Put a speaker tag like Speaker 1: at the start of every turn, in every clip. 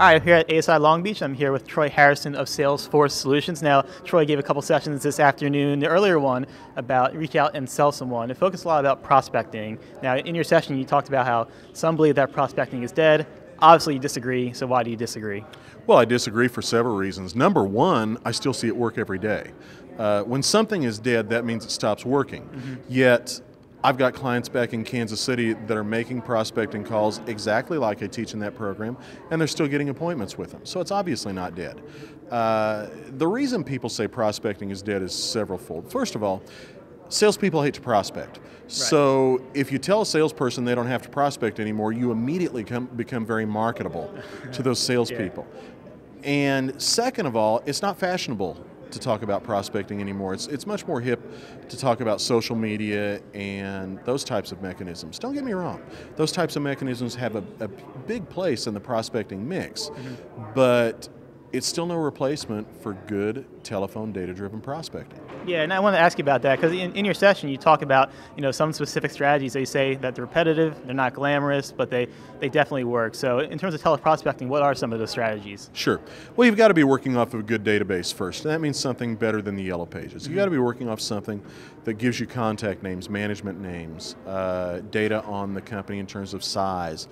Speaker 1: All right, here at ASI Long Beach, I'm here with Troy Harrison of Salesforce Solutions. Now, Troy gave a couple sessions this afternoon, the earlier one about reach out and sell someone. It focused a lot about prospecting. Now, in your session, you talked about how some believe that prospecting is dead. Obviously, you disagree, so why do you disagree?
Speaker 2: Well, I disagree for several reasons. Number one, I still see it work every day. When something is dead, that means it stops working. Yet, I've got clients back in Kansas City that are making prospecting calls exactly like I teach in that program, and they're still getting appointments with them. So it's obviously not dead. The reason people say prospecting is dead is severalfold. First of all, salespeople hate to prospect. Right. So if you tell a salesperson they don't have to prospect anymore, you immediately become very marketable to those salespeople. Yeah. And second of all, it's not fashionable to talk about prospecting anymore. It's much more hip to talk about social media and those types of mechanisms. Don't get me wrong, those types of mechanisms have a big place in the prospecting mix, but it's still no replacement for good telephone data-driven prospecting.
Speaker 1: Yeah, and I want to ask you about that because in your session you talk about some specific strategies. They say that they're repetitive, they're not glamorous, but they definitely work. So in terms of teleprospecting, what are some of those strategies?
Speaker 2: Sure. Well, you've got to be working off of a good database first, and that means something better than the Yellow Pages. You've got to be working off something that gives you contact names, management names, data on the company in terms of size,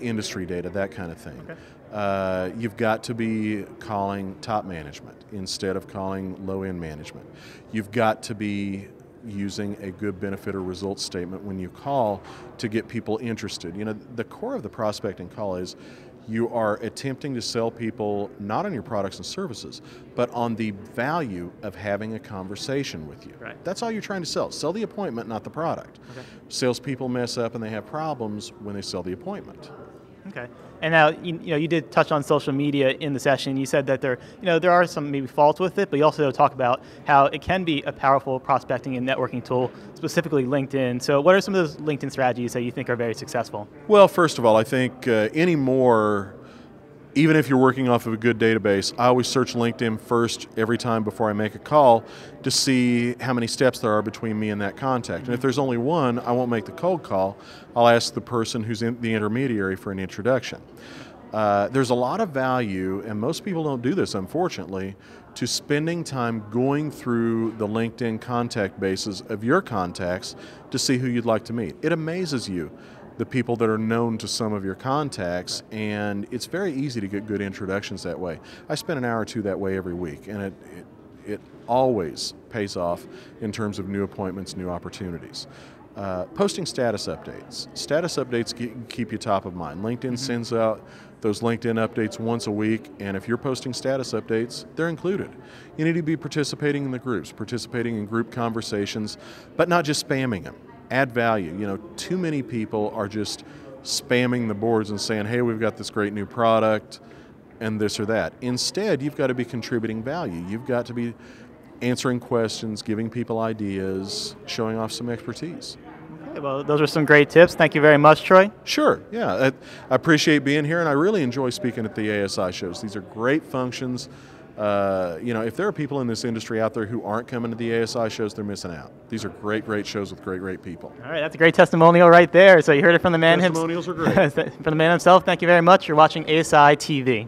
Speaker 2: industry data, that kind of thing. Okay. You've got to be calling top management instead of calling low-end management. You've got to be using a good benefit or results statement when you call to get people interested. The core of the prospecting call is you are attempting to sell people not on your products and services, but on the value of having a conversation with you. Right. That's all you're trying to sell. Sell the appointment, not the product. Okay. Salespeople mess up and they have problems when they sell the appointment.
Speaker 1: Okay. And now, you did touch on social media in the session. You said that there are some maybe faults with it, but you also talk about how it can be a powerful prospecting and networking tool, specifically LinkedIn. So what are some of those LinkedIn strategies that you think are very successful?
Speaker 2: Well, first of all, I think anymore, even if you're working off of a good database, I always search LinkedIn first every time before I make a call to see how many steps there are between me and that contact. And if there's only one, I won't make the cold call. I'll ask the person who's the intermediary for an introduction. There's a lot of value, and most people don't do this, unfortunately, to spending time going through the LinkedIn contact bases of your contacts to see who you'd like to meet. It amazes you, the people that are known to some of your contacts, and it's very easy to get good introductions that way. I spend an hour or two that way every week, and it always pays off in terms of new appointments, new opportunities. Posting status updates. Status updates keep you top of mind. LinkedIn sends out those LinkedIn updates once a week, and if you're posting status updates, they're included. You need to be participating in the groups, participating in group conversations, but not just spamming them. Add value. Too many people are just spamming the boards and saying, hey, we've got this great new product and this or that. Instead, you've got to be contributing value. You've got to be answering questions, giving people ideas, showing off some expertise.
Speaker 1: Okay, well, those are some great tips. Thank you very much, Troy.
Speaker 2: Sure, yeah. I appreciate being here, and I really enjoy speaking at the ASI shows. These are great functions. If there are people in this industry out there who aren't coming to the ASI shows, they're missing out. These are great, great shows with great, great people.
Speaker 1: All right, that's a great testimonial right there. So you heard it from the man himself.
Speaker 2: Testimonials are great.
Speaker 1: From the man himself, thank you very much. You're watching ASI TV.